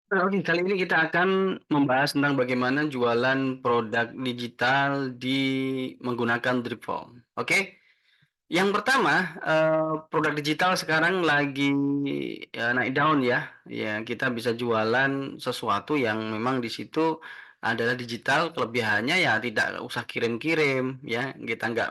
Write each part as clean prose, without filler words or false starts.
Oke, kali ini kita akan membahas tentang bagaimana jualan produk digital menggunakan drip form. Oke, yang pertama, produk digital sekarang lagi, naik daun ya. Ya, kita bisa jualan sesuatu yang memang di situ adalah digital, kelebihannya ya tidak usah kirim-kirim ya, kita nggak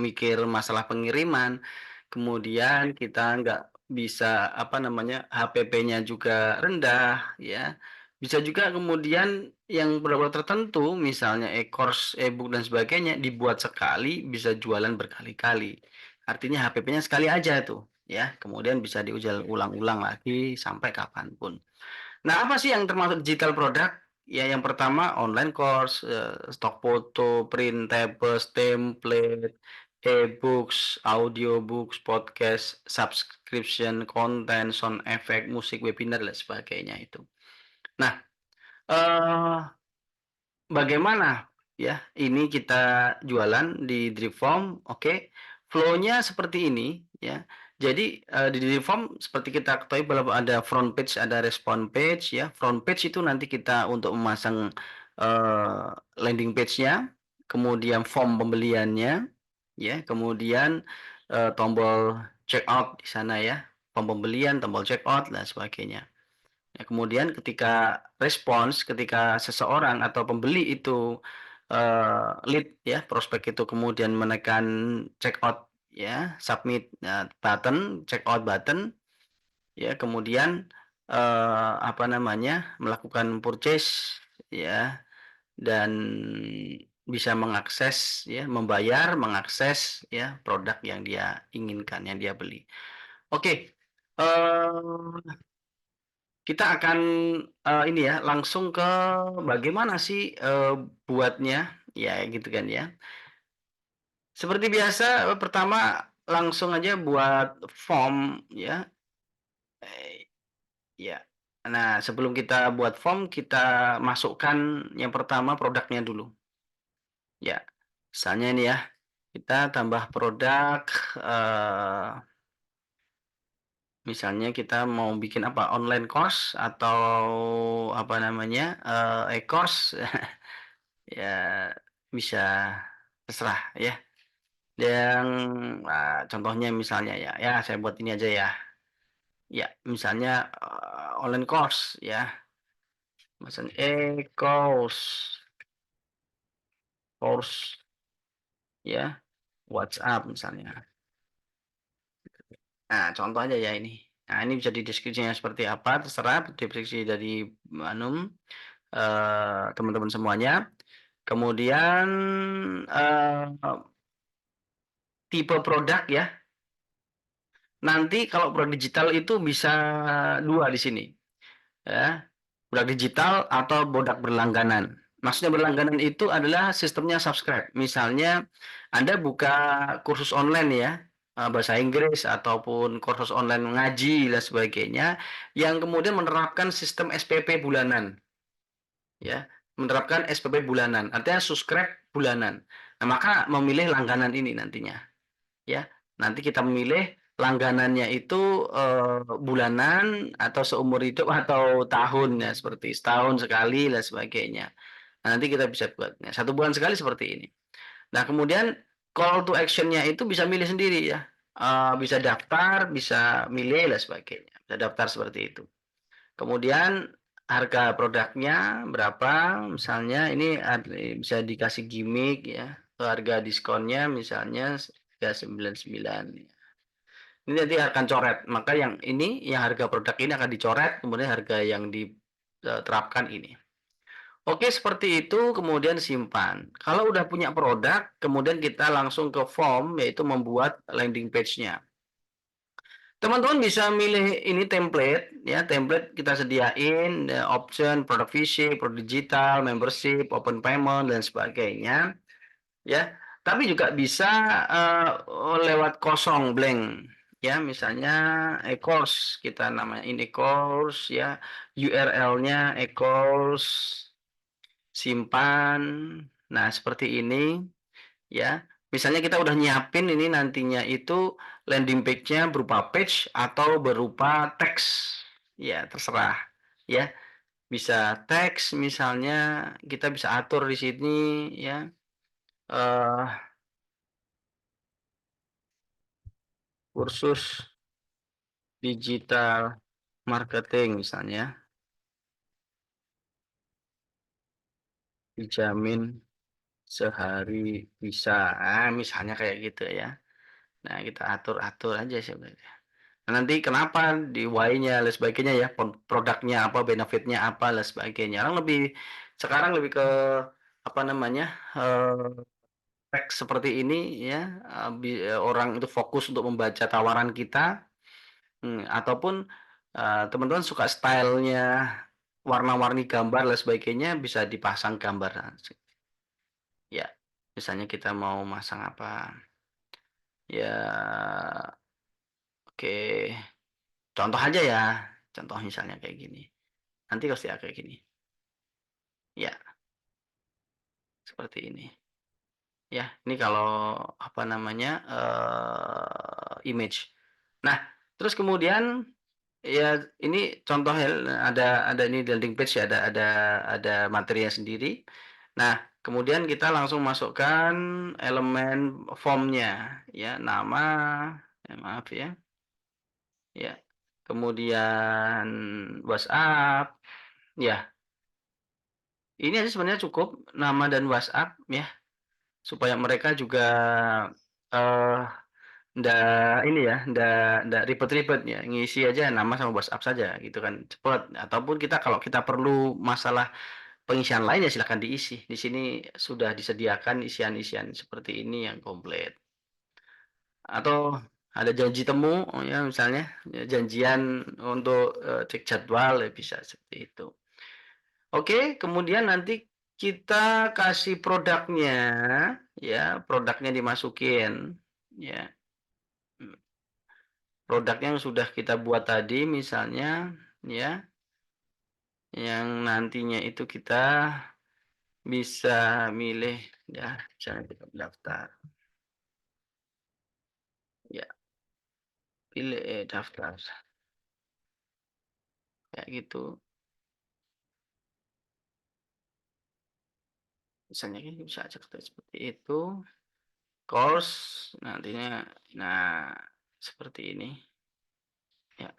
mikir masalah pengiriman, kemudian kita nggak bisa, apa namanya, HPP-nya juga rendah ya. Bisa juga kemudian yang produk-produk tertentu misalnya e-course, e-book dan sebagainya dibuat sekali bisa jualan berkali-kali. Artinya HPP-nya sekali aja tuh, ya, kemudian bisa ulang-ulang lagi sampai kapanpun. Nah, apa sih yang termasuk digital product? Ya, yang pertama online course, stok foto, printables, template, e-books, audiobooks, podcast, subscription, konten, sound effect, musik, webinar, dan sebagainya itu. Nah, eee bagaimana ya ini kita jualan di Dripform, oke. Flow-nya seperti ini ya. Jadi, di Dripform seperti kita ketahui bahwa ada front page, ada respon page ya. Front page itu nanti kita untuk memasang, landing page-nya, kemudian form pembeliannya ya, kemudian, tombol checkout di sana ya, form pembelian, tombol checkout dan sebagainya. Ya, kemudian ketika seseorang atau pembeli itu, lead ya, prospek itu kemudian menekan check out ya, submit, button, check out button, ya kemudian, apa namanya, melakukan purchase ya, dan bisa mengakses ya, membayar, mengakses ya, produk yang dia inginkan, yang dia beli. Oke, kita akan, ini ya, langsung ke bagaimana sih, buatnya, ya gitu kan ya. Seperti biasa, pertama langsung aja buat form ya, eee, ya. Nah, sebelum kita buat form, kita masukkan yang pertama produknya dulu, ya. Misalnya ini ya, kita tambah produk, eee, misalnya kita mau bikin apa, online course atau apa namanya, e-course. Ya, bisa, terserah ya. Yang, contohnya misalnya ya, ya saya buat ini aja ya. Ya, misalnya, online course ya, misalnya course course ya, WhatsApp misalnya. Nah, contoh aja ya ini. Nah, ini bisa di deskripsinya seperti apa, terserah deskripsi dari teman-teman semuanya. Kemudian, eee, tipe produk ya. Nanti kalau produk digital itu bisa 2 di sini, ya. Produk digital atau produk berlangganan. Maksudnya berlangganan itu adalah sistemnya subscribe. Misalnya Anda buka kursus online ya, bahasa Inggris ataupun kursus online ngaji dan sebagainya, yang kemudian menerapkan sistem SPP bulanan, ya. Menerapkan SPP bulanan, artinya subscribe bulanan. Nah, maka memilih langganan ini nantinya. Ya, nanti kita memilih langganannya itu, bulanan atau seumur hidup atau tahun ya, seperti setahun sekali dan sebagainya. Nah, nanti kita bisa buatnya, 1 bulan sekali seperti ini. Nah, kemudian call to action-nya itu bisa milih sendiri ya, bisa daftar, bisa milih dan sebagainya, bisa daftar seperti itu. Kemudian harga produknya berapa, misalnya ini bisa dikasih gimmick ya, harga diskonnya misalnya 399. Ini nanti akan coret, maka yang harga produk ini akan dicoret, kemudian harga yang diterapkan ini. Oke, seperti itu, kemudian simpan. Kalau udah punya produk, kemudian kita langsung ke form, yaitu membuat landing page-nya. Teman-teman bisa milih ini template, ya, template kita sediain, option, product fisik, produk digital, membership, open payment, dan sebagainya, ya. Tapi juga bisa, lewat kosong, blank. Ya, misalnya e-course, kita namanya ini course ya, URL-nya e-course, simpan. Nah, seperti ini ya. Misalnya kita udah nyiapin ini nantinya itu landing page-nya berupa page atau berupa teks. Ya, terserah ya. bisa teks misalnya, kita bisa atur di sini ya, eee, kursus digital marketing misalnya, dijamin sehari bisa, misalnya kayak gitu ya. Nah, kita atur-atur aja sebenarnya. Nah, nanti kenapa di why-nya dan sebagainya ya, produknya apa, benefit-nya apa dan sebagainya. Orang lebih sekarang lebih ke apa namanya, teks seperti ini ya, orang itu fokus untuk membaca tawaran kita, ataupun, teman-teman suka style-nya warna-warni gambar dan sebagainya bisa dipasang gambar, ya. Misalnya kita mau masang apa, ya oke, contoh aja ya, contoh misalnya kayak gini, nanti pasti kayak gini, ya seperti ini. Ya, ini kalau apa namanya, image. Nah, terus kemudian ya ini contoh ya, ada ini landing page ya, ada materinya sendiri. Nah, kemudian kita langsung masukkan elemen formnya ya, nama, maaf ya, ya. Kemudian WhatsApp, ya. Ini aja sebenarnya cukup, nama dan WhatsApp ya, supaya mereka juga, eee nggak ini ya, nggak ribet-ribet ya, ngisi aja nama sama WhatsApp saja gitu kan, cepet. Ataupun kita kalau kita perlu masalah pengisian lain ya silakan diisi. Di sini sudah disediakan isian-isian seperti ini yang komplit. Atau ada janji temu, oh ya misalnya, ya janjian untuk, cek jadwal ya bisa seperti itu. Oke, kemudian nanti kita kasih produknya, ya, produknya dimasukin, ya. Produknya yang sudah kita buat tadi misalnya, ya, yang nantinya itu kita bisa milih, ya, misalnya kita daftar, ya, pilih, daftar, kayak gitu. Misalnya ini bisa aja kita seperti itu, course nantinya, nah, seperti ini, ya,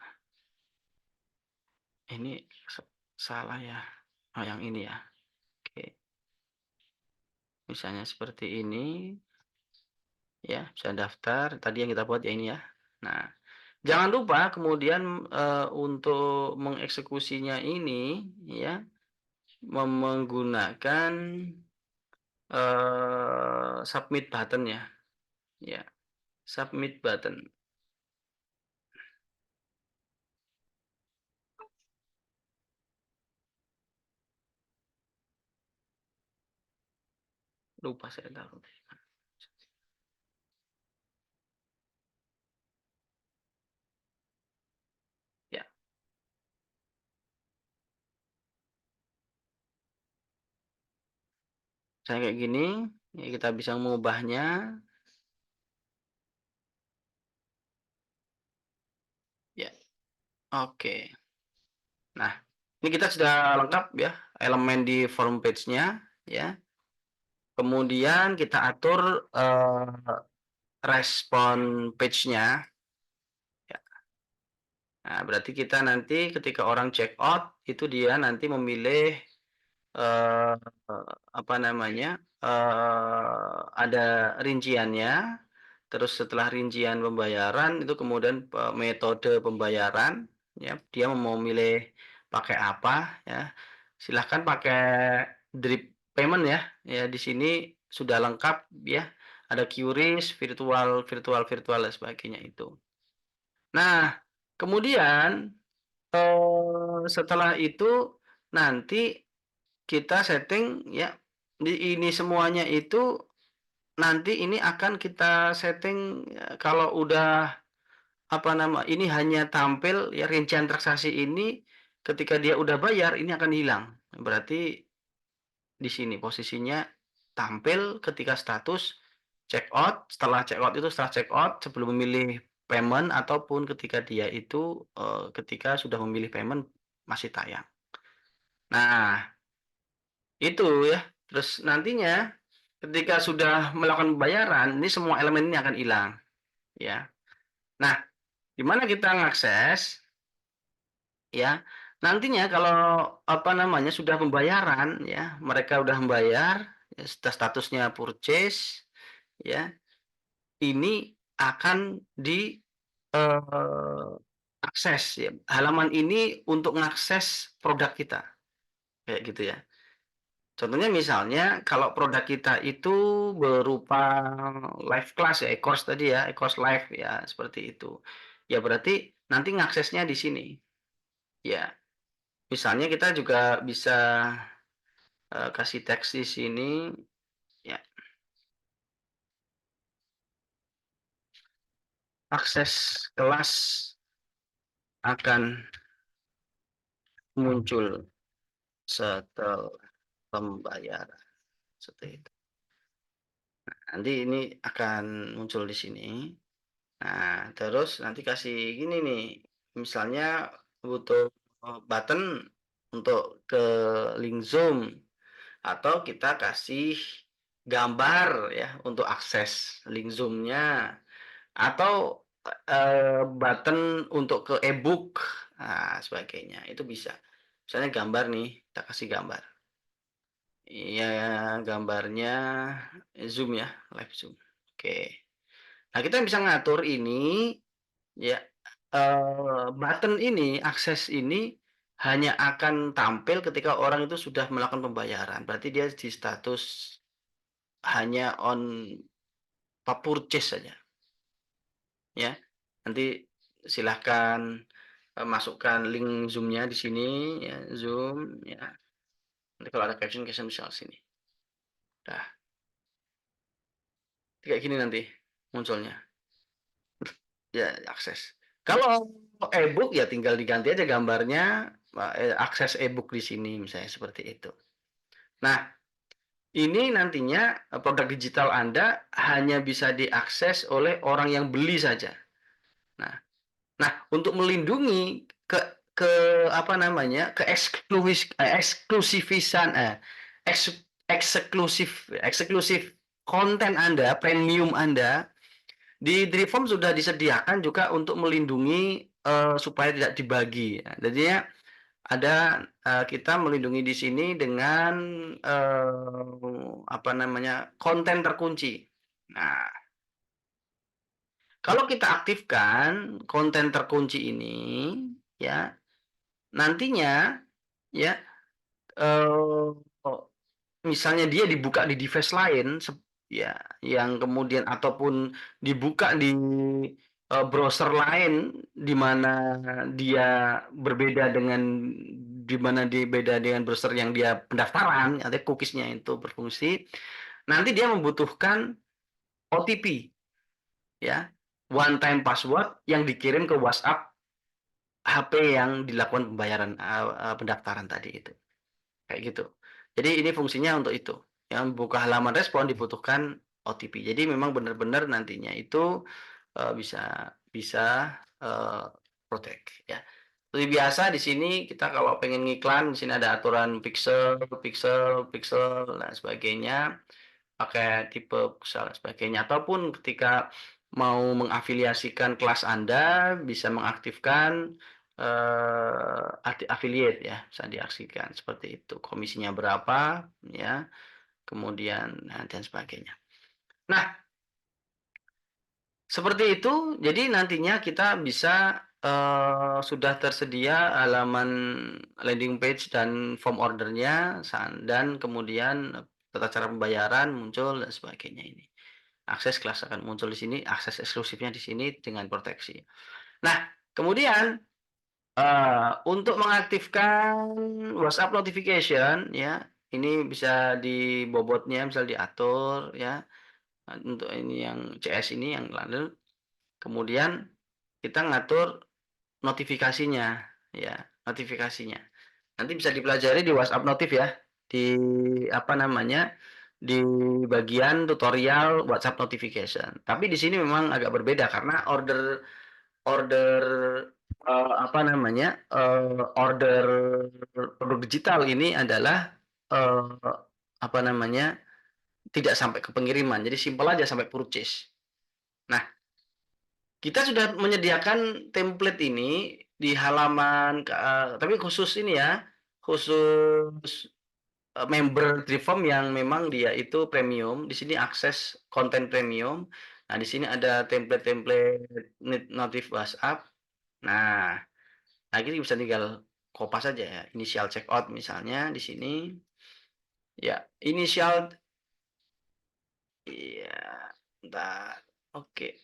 ini salah ya, oh yang ini ya, oke, misalnya seperti ini, ya, bisa daftar, tadi yang kita buat ya ini ya. Nah, jangan lupa kemudian, untuk mengeksekusinya ini ya, menggunakan, submit button ya, ya, submit button. Lupa saya taruh di mana. Ya, saya kayak gini, ya kita bisa mengubahnya, ya, oke. Nah, ini kita sudah lengkap ya, elemen di form page-nya, ya. Kemudian kita atur, respon page-nya, ya. Nah, berarti kita nanti ketika orang check out, itu dia nanti memilih, eee, apa namanya, ada rinciannya, terus setelah rincian pembayaran, itu kemudian, metode pembayaran, ya, dia mau milih pakai apa, ya, silahkan pakai drip payment ya, ya di sini sudah lengkap ya, ada QRIS, virtual dan sebagainya itu. Nah, kemudian, setelah itu nanti kita setting ya, ini semuanya itu nanti ini akan kita setting, kalau udah apa ini hanya tampil ya rincian transaksi ini ketika dia udah bayar ini akan hilang. Berarti di sini posisinya tampil ketika status check out, setelah check out sebelum memilih payment ataupun ketika dia itu, ketika sudah memilih payment masih tayang. Nah, itu ya. Terus nantinya ketika sudah melakukan pembayaran, ini semua elemen ini akan hilang, ya. Nah, gimana kita ngakses, ya. Nantinya kalau apa namanya sudah pembayaran, ya, mereka udah membayar, ya, statusnya purchase, ya. Ini akan di akses ya. Halaman ini untuk mengakses produk kita, kayak gitu ya. Contohnya misalnya kalau produk kita itu berupa live class ya, e-course tadi ya, e-course live ya, seperti itu. Ya berarti nanti ngaksesnya di sini. Ya, misalnya kita juga bisa kasih teks di sini ya, akses kelas akan muncul setelah pembayaran. Seperti itu. Nanti ini akan muncul di sini. Nah, terus nanti kasih gini nih, misalnya butuh button untuk ke link Zoom atau kita kasih gambar ya untuk akses link Zoom-nya atau button untuk ke e-book, nah, sebagainya itu bisa. Misalnya gambar nih, kita kasih gambar. Iya, gambarnya Zoom ya, live Zoom. Oke. Nah, kita bisa ngatur ini ya, button ini, akses ini hanya akan tampil ketika orang itu sudah melakukan pembayaran. Berarti dia di status hanya on purchase saja, ya. Nanti silahkan masukkan link Zoom-nya di sini, ya, Zoom, ya. Nanti kalau ada caption bisa sini. Dah, kayak gini nanti munculnya. Ya, akses. Kalau e-book ya tinggal diganti aja gambarnya, akses e-book di sini misalnya seperti itu. Nah, ini nantinya produk digital Anda hanya bisa diakses oleh orang yang beli saja. Nah, untuk melindungi ke apa namanya? Ke eksklusifisan eksklusif konten Anda, premium Anda di Driform sudah disediakan juga untuk melindungi supaya tidak dibagi. Ya. Jadinya ada kita melindungi di sini dengan apa namanya konten terkunci. Nah, kalau kita aktifkan konten terkunci ini, ya nantinya ya eh, misalnya dia dibuka di device lain, ya, yang kemudian ataupun dibuka di browser lain di mana dia berbeda dengan di mana dia beda dengan browser yang dia pendaftaran, atau cookiesnya itu berfungsi, nanti dia membutuhkan OTP, ya, one time password yang dikirim ke WhatsApp HP yang dilakukan pembayaran pendaftaran tadi itu. Kayak gitu. Jadi ini fungsinya untuk itu. Yang buka halaman respon dibutuhkan OTP. Jadi memang benar-benar nantinya itu bisa bisa uh, protect ya. Seperti biasa di sini kita kalau pengen ngiklan di sini ada aturan pixel, pixel, pixel dan sebagainya, pakai tipe pixel dan sebagainya. Ataupun ketika mau mengafiliasikan kelas Anda bisa mengaktifkan affiliate ya, bisa diaksikan seperti itu. Komisinya berapa ya, kemudian dan sebagainya. Nah, seperti itu. Jadi nantinya kita bisa sudah tersedia halaman landing page dan form ordernya dan kemudian tata cara pembayaran muncul dan sebagainya ini. Akses kelas akan muncul di sini, akses eksklusifnya di sini dengan proteksi. Nah, kemudian untuk mengaktifkan WhatsApp notification ya, ini bisa di bobotnya misal diatur ya. Untuk ini yang CS ini yang lalu kemudian kita ngatur notifikasinya ya, notifikasinya. Nanti bisa dipelajari di WhatsApp notif ya. Di apa namanya? Di bagian tutorial WhatsApp notification. Tapi di sini memang agak berbeda karena order order apa namanya, order produk digital ini adalah, eee, apa namanya, tidak sampai ke pengiriman, jadi simpel aja sampai purchase. Nah, kita sudah menyediakan template ini di halaman, tapi khusus ini ya, khusus, member Driform yang memang dia itu premium, di sini akses konten premium. Nah, di sini ada template-template notif WhatsApp. Nah, ini bisa tinggal kopas aja ya, initial checkout misalnya di sini, ya inisial iya, bentar, oke.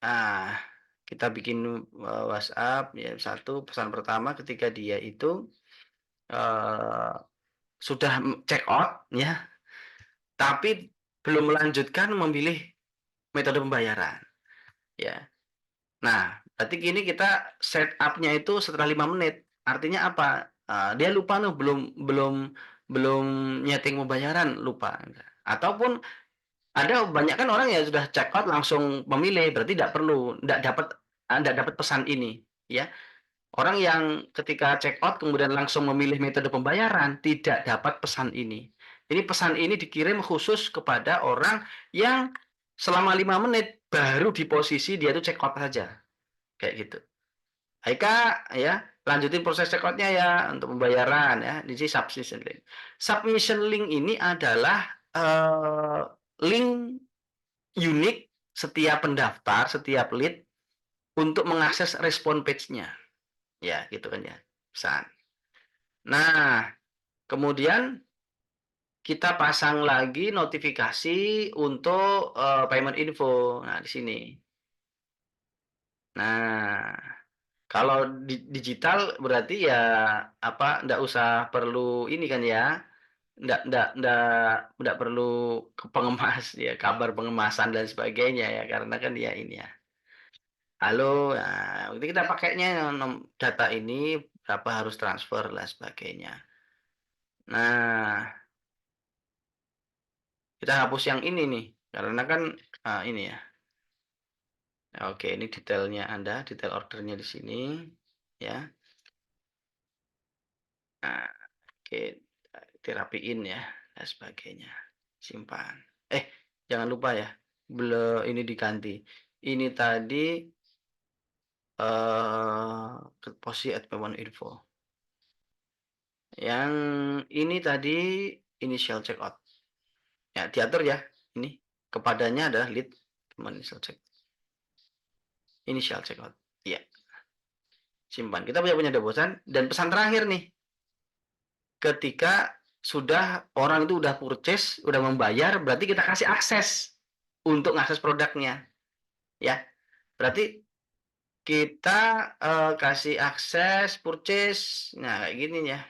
Nah, kita bikin, WhatsApp ya, satu pesan pertama ketika dia itu, eee, sudah, check out ya, tapi belum melanjutkan memilih metode pembayaran, ya. Nah, berarti gini kita set up-nya itu setelah 5 menit. Artinya apa? Dia lupa nih belum belum nyeting pembayaran, lupa. Ataupun ada banyak kan orang yang sudah check out langsung memilih, berarti nggak dapat pesan ini, ya. Orang yang ketika check out kemudian langsung memilih metode pembayaran, tidak dapat pesan ini. Ini pesan ini dikirim khusus kepada orang yang selama 5 menit baru di posisi dia itu check out saja, kayak gitu. "Hai Kak, ya, lanjutin proses check out-nya ya untuk pembayaran ya, di sini submission link." Submission link ini adalah, link unik setiap pendaftar, setiap lead untuk mengakses respon page-nya. Ya, gitu kan ya, pesan. Nah, kemudian kita pasang lagi notifikasi untuk, payment info. Nah, di sini. Nah, kalau digital berarti ya, apa, nggak usah perlu ini kan ya, nggak perlu ke pengemas ya, kabar pengemasan dan sebagainya ya, karena kan dia ini ya, halo, nah, itu kita pakainya data ini berapa harus transfer dan sebagainya. Nah, kita hapus yang ini nih, karena kan, ini ya. Oke, ini detailnya Anda, detail ordernya di sini, ya. Nah, oke, dirapiin ya, dan sebagainya. Simpan. Eh, jangan lupa ya, ini diganti. Ini tadi, posisi at payment info. Yang ini tadi initial checkout. Ya, diatur ya, ini. Kepadanya adalah lead initial checkout. Iya, simpan. Kita punya bosan dan pesan terakhir nih. Ketika sudah orang itu udah purchase, udah membayar, berarti kita kasih akses untuk ngakses produknya, ya. Berarti kita, kasih akses purchase, nah kayak gini ya,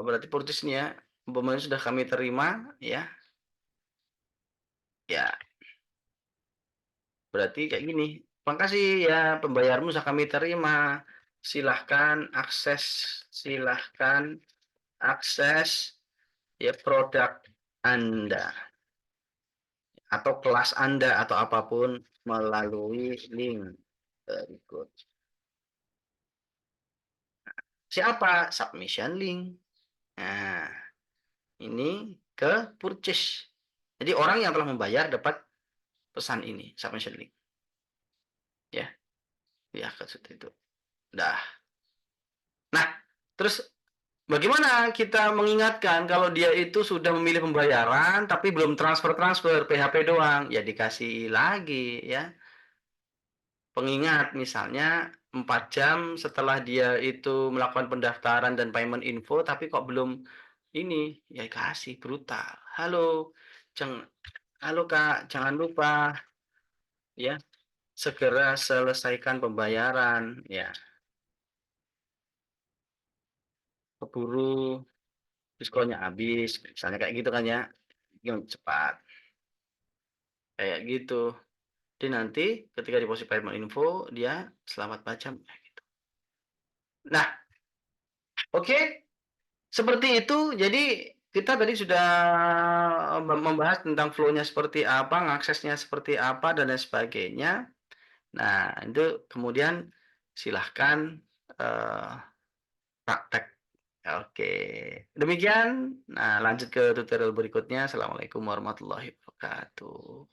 berarti purchase-nya umpamanya sudah kami terima ya, ya berarti kayak gini, "Makasih ya pembayaranmu sudah kami terima, silahkan akses ya produk Anda atau kelas Anda atau apapun melalui link berikut." Siapa? Submission link. Nah, ini ke purchase. Jadi orang yang telah membayar dapat pesan ini, submission link. Ya, ya seperti itu. Dah. Nah, terus bagaimana kita mengingatkan kalau dia itu sudah memilih pembayaran tapi belum transfer-transfer, PHP doang? Ya dikasih lagi ya, pengingat misalnya 4 jam setelah dia itu melakukan pendaftaran dan payment info tapi kok belum ini, ya kasih brutal. "Halo, jang halo Kak, jangan lupa ya, segera selesaikan pembayaran, ya, keburu diskonnya habis," misalnya kayak gitu kan ya, yang cepat, kayak gitu. Jadi nanti ketika deposit payment info, dia selamat baca, kayak gitu. Nah, oke, seperti itu. Jadi kita tadi sudah membahas tentang flow-nya seperti apa, ngaksesnya seperti apa, dan lain sebagainya. Nah, itu kemudian silahkan, eee, praktek. Oke, demikian. Nah, lanjut ke tutorial berikutnya. Assalamualaikum warahmatullahi wabarakatuh.